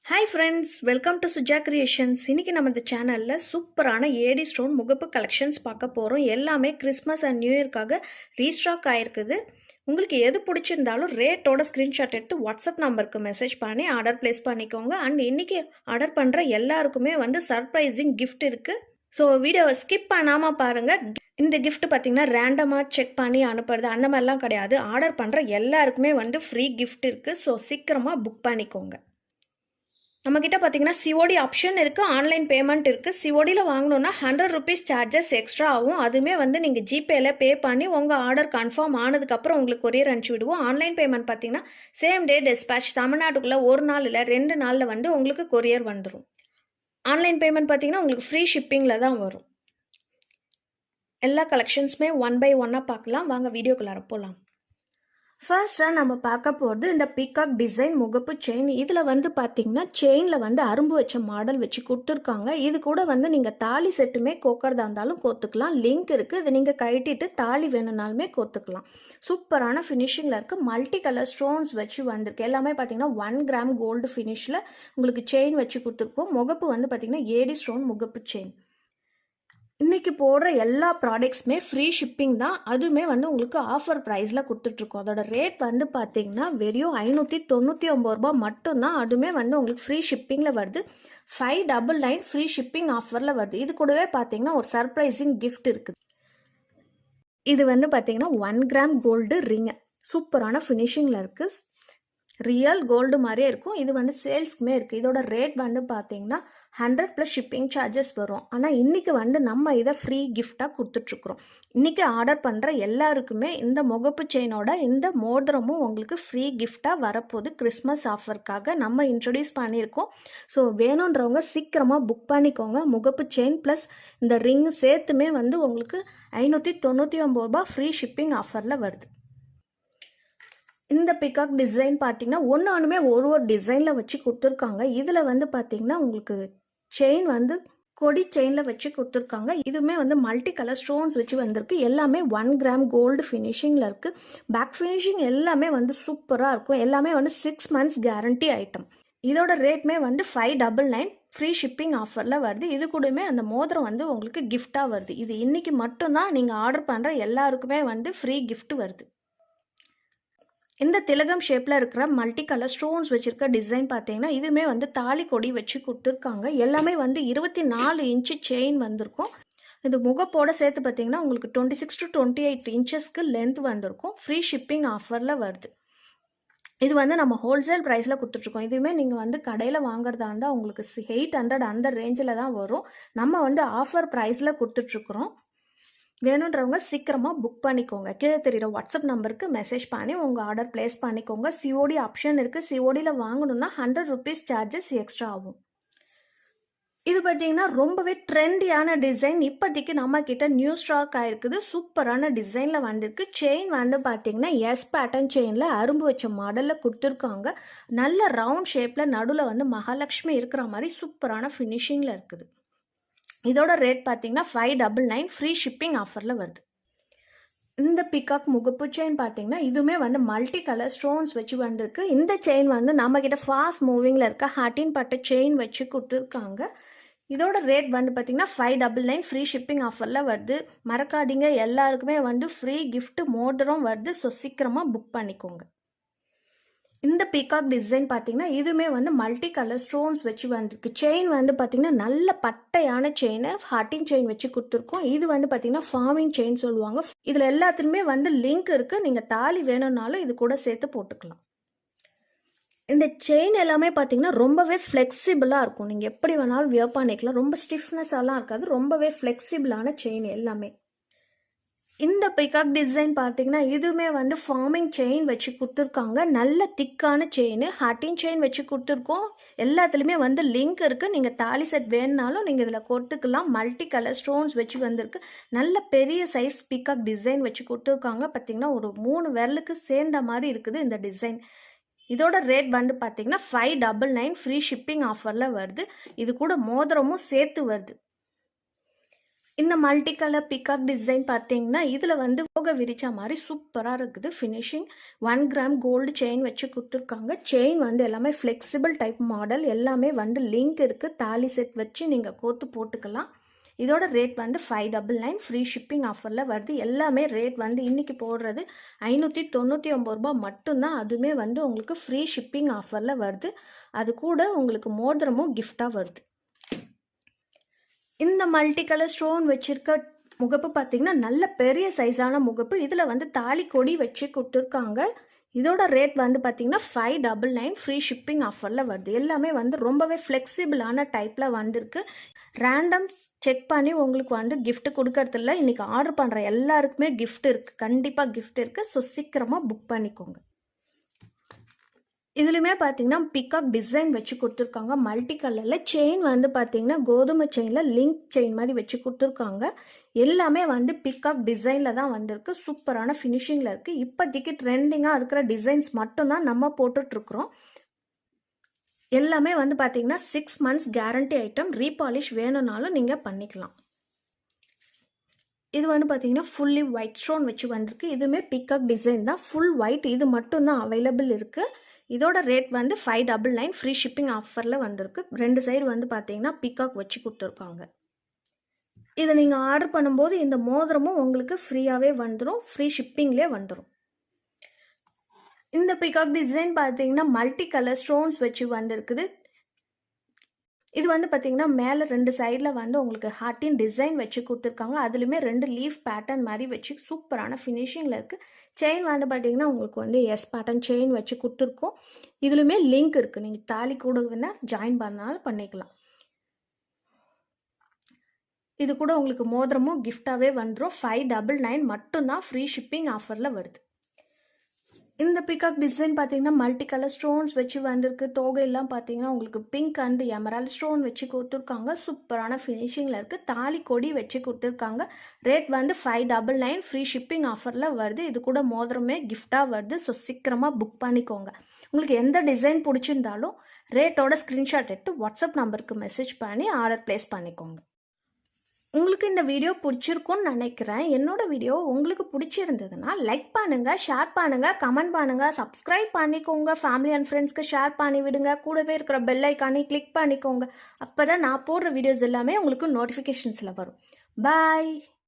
Hi friends, welcome to Suja creations. இன்றைக்கி நம்ம இந்த சேனலில் சூப்பரான ஏடி ஸ்டோன் முகப்பு கலெக்ஷன்ஸ் பார்க்க போகிறோம். எல்லாமே கிறிஸ்மஸ் அண்ட் நியூ இயர்க்காக ரீஸ்டாக் ஆகிருக்குது. உங்களுக்கு எது பிடிச்சிருந்தாலும் ரேட்டோட ஸ்க்ரீன்ஷாட் எடுத்து வாட்ஸ்அப் நம்பருக்கு மெசேஜ் பண்ணி ஆர்டர் ப்ளேஸ் பண்ணிக்கோங்க. அண்ட் இன்றைக்கி ஆர்டர் பண்ணுற எல்லாருக்குமே சர்ப்ரைசிங் கிஃப்ட் இருக்குது. ஸோ வீடியோவை ஸ்கிப் பண்ணாமல் பாருங்கள். இந்த கிஃப்ட் பார்த்திங்கன்னா ரேண்டமாக செக் பண்ணி அனுப்புறது அந்த மாதிரிலாம் கிடையாது. ஆர்டர் பண்ணுற எல்லாருக்குமே ஃப்ரீ கிஃப்ட் இருக்குது. ஸோ சீக்கிரமாக புக் பண்ணிக்கோங்க. நம்மக்கிட்ட பார்த்தீங்கன்னா சிஓடி ஆப்ஷன் இருக்குது, ஆன்லைன் பேமெண்ட் இருக்குது. சிஓடியில் வாங்கணுன்னா 100 rupees சார்ஜஸ் எக்ஸ்ட்ரா ஆகும். அதுவுமே நீங்கள் ஜிபேயில் பே பண்ணி உங்கள் ஆர்டர் கன்ஃபார்ம் ஆனதுக்கப்புறம் உங்களுக்கு கொரியர் அனுப்பிச்சி விடுவோம். ஆன்லைன் பேமெண்ட் பார்த்தீங்கன்னா சேம் டே டிஸ்பேச், தமிழ்நாட்டுக்குள்ளே 1 நாள் இல்லை 2 நாளில் உங்களுக்கு கொரியர் வந்துடும். ஆன்லைன் பேமெண்ட் பார்த்தீங்கன்னா உங்களுக்கு ஃப்ரீ ஷிப்பிங்கில் தான் வரும். எல்லா கலெக்ஷன்ஸுமே 1 by 1 பார்க்கலாம். வாங்க வீடியோக்குள்ளார போகலாம். ஃபர்ஸ்ட்டாக நம்ம பார்க்க போகிறது இந்த பீகாக் டிசைன் முகப்பு செயின். இதில் பார்த்தீங்கன்னா செயினில் அரும்பு வச்ச மாடல் வச்சு கொடுத்துருக்காங்க. இது கூட நீங்கள் தாலி செட்டுமே கோக்கிறதா இருந்தாலும் கோத்துக்கலாம். லிங்க் இருக்குது, இதை நீங்கள் கட்டிட்டு தாலி வேணும்னாலுமே கோத்துக்கலாம். சூப்பரான ஃபினிஷிங்கில் இருக்குது. மல்டி கலர் ஸ்டோன்ஸ் வச்சு வந்திருக்கு. எல்லாமே பார்த்தீங்கன்னா 1 gram கோல்டு ஃபினிஷில் உங்களுக்கு செயின் வச்சு கொடுத்துருக்கோம். முகப்பு பார்த்தீங்கன்னா ஏடி ஸ்டோன் முகப்பு செயின். இன்றைக்கி போடுற எல்லா ப்ராடக்ட்ஸுமே ஃப்ரீ ஷிப்பிங் தான். அதுவுமே உங்களுக்கு ஆஃபர் ப்ரைஸில் கொடுத்துட்ருக்கோம். அதோட ரேட் பார்த்தீங்கன்னா வெறும் 599 ரூபா மட்டும்தான். அதுவுமே உங்களுக்கு ஃப்ரீ ஷிப்பிங்கில் வருது. 599 ஃப்ரீ ஷிப்பிங் ஆஃபரில் வருது. இது கூடவே பார்த்தீங்கன்னா ஒரு சர்ப்ரைசிங் கிஃப்ட் இருக்குது. இது பார்த்தீங்கன்னா 1 gram கோல்டு ரிங்கு. சூப்பரான ஃபினிஷிங்கில் இருக்குது. ரியல் கோல்டு மாதிரியே இருக்கும். இது சேல்ஸ்க்குமே இருக்குது. இதோட ரேட் பார்த்தீங்கன்னா 100+ ஷிப்பிங் சார்ஜஸ் வரும். ஆனால் இன்றைக்கி நம்ம இதை ஃப்ரீ கிஃப்டாக கொடுத்துட்ருக்குறோம். இன்றைக்கி ஆர்டர் பண்ணுற எல்லாருக்குமே இந்த முகப்பு செயினோட இந்த மோதிரமும் உங்களுக்கு ஃப்ரீ கிஃப்டாக வரப்போகுது. கிறிஸ்மஸ் ஆஃபருக்காக நம்ம இன்ட்ரடியூஸ் பண்ணியிருக்கோம். ஸோ வேணுன்றவங்க சீக்கிரமாக புக் பண்ணிக்கோங்க. முகப்பு செயின் ப்ளஸ் இந்த ரிங் சேர்த்துமே உங்களுக்கு 599 ரூபா ஃப்ரீ ஷிப்பிங் ஆஃபரில் வருது. இந்த பிகாக் டிசைன் பார்த்தீங்கன்னா ஒன்று ஒரு டிசைனில் வச்சு கொடுத்துருக்காங்க. இதில் பார்த்தீங்கன்னா உங்களுக்கு செயின் கொடி செயினில் வச்சு கொடுத்துருக்காங்க. இதுவுமே மல்டி கலர் ஸ்டோன்ஸ் வச்சு வந்திருக்கு. எல்லாமே 1 gram கோல்டு ஃபினிஷிங்கில் இருக்குது. பேக் ஃபினிஷிங் எல்லாமே சூப்பராக இருக்கும். எல்லாமே 6 months கேரண்டி ஐட்டம். இதோட ரேட்மே 599 ஃப்ரீ ஷிப்பிங் ஆஃபரில் வருது. இது கூடமே அந்த மோதிரம் உங்களுக்கு கிஃப்டாக வருது. இது இன்றைக்கி மட்டும்தான் நீங்கள் ஆர்டர் பண்ணுற எல்லாருக்குமே ஃப்ரீ கிஃப்ட் வருது. இந்த திலகம் ஷேப்பில் இருக்கிற மல்டி கலர் ஸ்டோன்ஸ் வச்சுருக்க டிசைன் பார்த்தீங்கன்னா இதுவுமே தாலி கொடி வச்சு கொடுத்துருக்காங்க. எல்லாமே 24 இன்ச்சு செயின் வந்திருக்கும். இது முகப்போட சேர்த்து பார்த்தீங்கன்னா உங்களுக்கு 26 to 28 இன்ச்சஸ்க்கு லென்த் வந்திருக்கும். ஃப்ரீ ஷிப்பிங் ஆஃபரில் வருது. இது நம்ம ஹோல்சேல் ப்ரைஸில் கொடுத்துட்ருக்கோம். இதுவுமே நீங்கள் கடையில் வாங்குறதா இருந்தால் உங்களுக்கு 800 அந்த ரேஞ்சில் தான் வரும். நம்ம ஆஃபர் ப்ரைஸில் கொடுத்துட்ருக்குறோம். வேணுன்றவங்க சீக்கிரமாக புக் பண்ணிக்கோங்க. கீழே தெரிகிற வாட்ஸ்அப் நம்பருக்கு மெசேஜ் பண்ணி உங்கள் ஆர்டர் ப்ளேஸ் பண்ணிக்கோங்க. சிஓடி ஆப்ஷன் இருக்குது. சிஓடியில் வாங்கணுன்னா 100 rupees சார்ஜஸ் எக்ஸ்ட்ரா ஆகும். இது பார்த்தீங்கன்னா ரொம்பவே ட்ரெண்டியான டிசைன். இப்போதைக்கு நம்மக்கிட்ட நியூ ஸ்டாக் ஆகிருக்குது. சூப்பரான டிசைனில் வந்திருக்கு. செயின் பார்த்தீங்கன்னா எஸ் பேட்டர்ன் செயினில் அரும்பு வச்ச மாடலில் கொடுத்துருக்காங்க. நல்ல ரவுண்ட் ஷேப்பில் நடுவில் மகாலட்சுமி இருக்கிற மாதிரி சூப்பரான ஃபினிஷிங்கில் இருக்குது. இதோட ரேட் பார்த்தீங்கன்னா 599 ஃப்ரீ ஷிப்பிங் ஆஃபரில் வருது. இந்த பிகாக் முகப்பு செயின் பார்த்தீங்கன்னா இதுவுமே மல்டி கலர் ஸ்டோன்ஸ் வச்சு வந்திருக்கு. இந்த செயின் நம்மக்கிட்ட ஃபாஸ்ட் மூவிங்கில் இருக்க ஹாட்டின் பட்ட செயின் வச்சு கொடுத்துருக்காங்க. இதோட ரேட் பார்த்தீங்கன்னா 599 ஃப்ரீ ஷிப்பிங் ஆஃபரில் வருது. மறக்காதீங்க, எல்லாருக்குமே ஃப்ரீ கிஃப்ட் மோதிரம் வருது. ஸோ சீக்கிரமாக புக் பண்ணிக்கோங்க. இந்த பீகாக் டிசைன் பார்த்தீங்கன்னா இதுவுமே மல்டி கலர் ஸ்டோன்ஸ் வச்சு வந்திருக்கு. செயின் பார்த்தீங்கன்னா நல்ல பட்டையான செயினை ஹார்டின் செயின் வச்சு கொடுத்துருக்கோம். இது பார்த்தீங்கன்னா ஃபார்மிங் செயின் சொல்லுவாங்க. இதில் எல்லாத்துலேயுமே லிங்க் இருக்குது. நீங்கள் தாலி வேணும்னாலும் இது கூட சேர்த்து போட்டுக்கலாம். இந்த செயின் எல்லாமே பார்த்தீங்கன்னா ரொம்பவே ஃப்ளெக்சிபிளாக இருக்கும். நீங்கள் எப்படி வேணாலும் வியர் பண்ணிக்கலாம். ரொம்ப ஸ்டிஃப்னஸாலாம் இருக்காது. ரொம்பவே ஃப்ளெக்சிபிளான செயின் எல்லாமே. இந்த பிகாக் டிசைன் பார்த்தீங்கன்னா இதுவுமே ஃபார்மிங் செயின் வச்சு கொடுத்துருக்காங்க. நல்ல திக்கான செயின் ஹார்டின் செயின் வச்சு கொடுத்துருக்கோம். எல்லாத்துலேயுமே லிங்க் இருக்குது. நீங்கள் தாலி செட் வேணுனாலும் நீங்கள் இதில் கொடுத்துக்கலாம். மல்டி கலர் ஸ்டோன்ஸ் வச்சு வந்திருக்கு. நல்ல பெரிய சைஸ் பிகாக் டிசைன் வச்சு கொடுத்துருக்காங்க. பார்த்தீங்கன்னா ஒரு 3 விரலுக்கு சேர்ந்த மாதிரி இருக்குது இந்த டிசைன். இதோட ரேட் பார்த்தீங்கன்னா 599 ஃப்ரீ ஷிப்பிங் ஆஃபரில் வருது. இது கூட மோதிரமும் சேர்த்து வருது. இந்த மல்டி கலர் பிகாக் டிசைன் பார்த்தீங்கன்னா, இதில வந்து போக விரிச்ச மாரி சூப்பரா இருக்குது ஃபினிஷிங். 1 கிராம் கோல்டு செயின் வச்சு குடுத்துருக்காங்க. செயின் வந்து எல்லாமே ஃப்ளெக்சிபிள் டைப் மாடல். எல்லாமே வந்து லிங்க் இருக்கு. தாலி செட் வச்சு நீங்க கோத்து போட்டுக்கலாம். இதோட ரேட் வந்து 599 ஃப்ரீ ஷிப்பிங் ஆஃபர்ல வருது. எல்லாமே ரேட் வந்து இன்னைக்கு போடுறது ரூ. 599 மட்டும் தான். அதுவுமே வந்து உங்களுக்கு ஃப்ரீ ஷிப்பிங் ஆஃபர்ல வருது. அது கூட உங்களுக்கு மோதிரமும் கிஃப்ட்டா வருது. இந்த மல்டி கலர் ஸ்டோன் வச்சிருக்க முகப்பு பார்த்தீங்கன்னா, நல்ல பெரிய சைஸான முகப்பு. இதில் வந்து தாலி கொடி வச்சு கொடுத்துருக்காங்க. இதோட ரேட் வந்து பார்த்தீங்கன்னா 599 ஃப்ரீ ஷிப்பிங் ஆஃபரில் வருது. எல்லாமே வந்து ரொம்பவே ஃப்ளெக்சிபிளான டைப்பில் வந்திருக்கு. ரேண்டம் செக் பண்ணி உங்களுக்கு வந்து கிஃப்ட் கொடுக்கறதில்ல. இன்றைக்கி ஆர்டர் பண்ணுற எல்லாருக்குமே கிஃப்ட் இருக்குது. கண்டிப்பாக கிஃப்ட் இருக்குது. ஸோ சீக்கிரமாக புக் பண்ணிக்கோங்க. இதுலையுமே பார்த்தீங்கன்னா பிகாக் டிசைன் வச்சு கொடுத்துருக்காங்க. மல்டி கலரில் செயின் வந்து பார்த்தீங்கன்னா கோதுமை செயினில் லிங்க் செயின் மாதிரி வச்சு கொடுத்துருக்காங்க. எல்லாமே வந்து பிகாக் டிசைனில் தான் வந்திருக்கு. சூப்பரான ஃபினிஷிங்கில் இருக்குது. இப்போதைக்கு ட்ரெண்டிங்காக இருக்கிற டிசைன்ஸ் மட்டும்தான் நம்ம போட்டுட்ருக்குறோம். எல்லாமே வந்து பார்த்தீங்கன்னா 6 மந்த்ஸ் கேரண்டி ஐட்டம். ரீபாலிஷ் வேணும்னாலும் நீங்கள் பண்ணிக்கலாம். இது வந்து பார்த்தீங்கன்னா ஃபுல்லி ஒயிட் ஸ்டோன் வச்சு வந்திருக்கு. இதுவுமே பிகாக் டிசைன் தான். ஃபுல் ஒயிட் இது மட்டும்தான் அவைலபிள் இருக்குது. இதோட ரேட் வந்து 599 ஃப்ரீ ஷிப்பிங் ஆஃபரில் வந்திருக்கு. 2 சைடு வந்து பார்த்தீங்கன்னா பிகாக் வச்சு கொடுத்துருக்காங்க. இதை நீங்கள் ஆர்டர் பண்ணும்போது இந்த மோதிரமும் உங்களுக்கு ஃப்ரீயாகவே வந்துடும். ஃப்ரீ ஷிப்பிங்லேயே வந்துடும். இந்த பிகாக் டிசைன் பார்த்தீங்கன்னா மல்டி கலர் ஸ்டோன்ஸ் வச்சு வந்திருக்குது. இது வந்து பார்த்தீங்கன்னா மேலே 2 சைடில் வந்து உங்களுக்கு ஹார்ட்டின் டிசைன் வச்சு கொடுத்துருக்காங்க. அதுலேயுமே 2 லீஃப் பேட்டர்ன் மாதிரி வச்சு சூப்பரான ஃபினிஷிங்கில் இருக்குது. செயின் வந்து பார்த்தீங்கன்னா உங்களுக்கு வந்து எஸ் பேட்டர்ன் செயின் வச்சு கொடுத்துருக்கோம். இதுலையுமே லிங்க் இருக்குது. நீங்கள் தாலி கூட வேணால் ஜாயின் பண்ணாலும் பண்ணிக்கலாம். இது கூட உங்களுக்கு மோதிரமும் கிஃப்டாகவே வந்துடும். 599 மட்டும்தான் ஃப்ரீ ஷிப்பிங் ஆஃபரில் வருது. இந்த பிகாக் டிசைன் பார்த்தீங்கன்னா மல்டி கலர் ஸ்டோன்ஸ் வச்சு வந்திருக்கு. தோகையெல்லாம் பார்த்தீங்கன்னா உங்களுக்கு பிங்க் அண்ட் எமரால்ட் ஸ்டோன் வச்சு கொடுத்துருக்காங்க. சூப்பரான ஃபினிஷிங்கில் இருக்குது. தாலி கொடி வச்சு கொடுத்துருக்காங்க. ரேட் வந்து 599 ஃப்ரீ ஷிப்பிங் ஆஃபரில் வருது. இது கூட மோதிரமே கிஃப்டாக வருது. ஸோ சீக்கிரமாக புக் பண்ணிக்கோங்க. உங்களுக்கு எந்த டிசைன் பிடிச்சிருந்தாலும் ரேட்டோட ஸ்க்ரீன்ஷாட் எடுத்து வாட்ஸ்அப் நம்பருக்கு மெசேஜ் பண்ணி ஆர்டர் ப்ளேஸ் பண்ணிக்கோங்க. உங்களுக்கு இந்த வீடியோ பிடிச்சிருக்கும்னு நினைக்கிறேன். என்னோட வீடியோ உங்களுக்கு பிடிச்சிருந்ததுன்னா லைக் பண்ணுங்கள், ஷேர் பண்ணுங்கள், கமெண்ட் பண்ணுங்கள், சப்ஸ்கிரைப் பண்ணிக்கோங்க. ஃபேமிலி அண்ட் ஃப்ரெண்ட்ஸ்க்கு ஷேர் பண்ணி விடுங்க. கூடவே இருக்கிற பெல் ஐக்கானே கிளிக் பண்ணிக்கோங்க. அப்போ தான் நான் போடுற வீடியோஸ் எல்லாமே உங்களுக்கு நோட்டிஃபிகேஷன்ஸில் வரும். பாய்.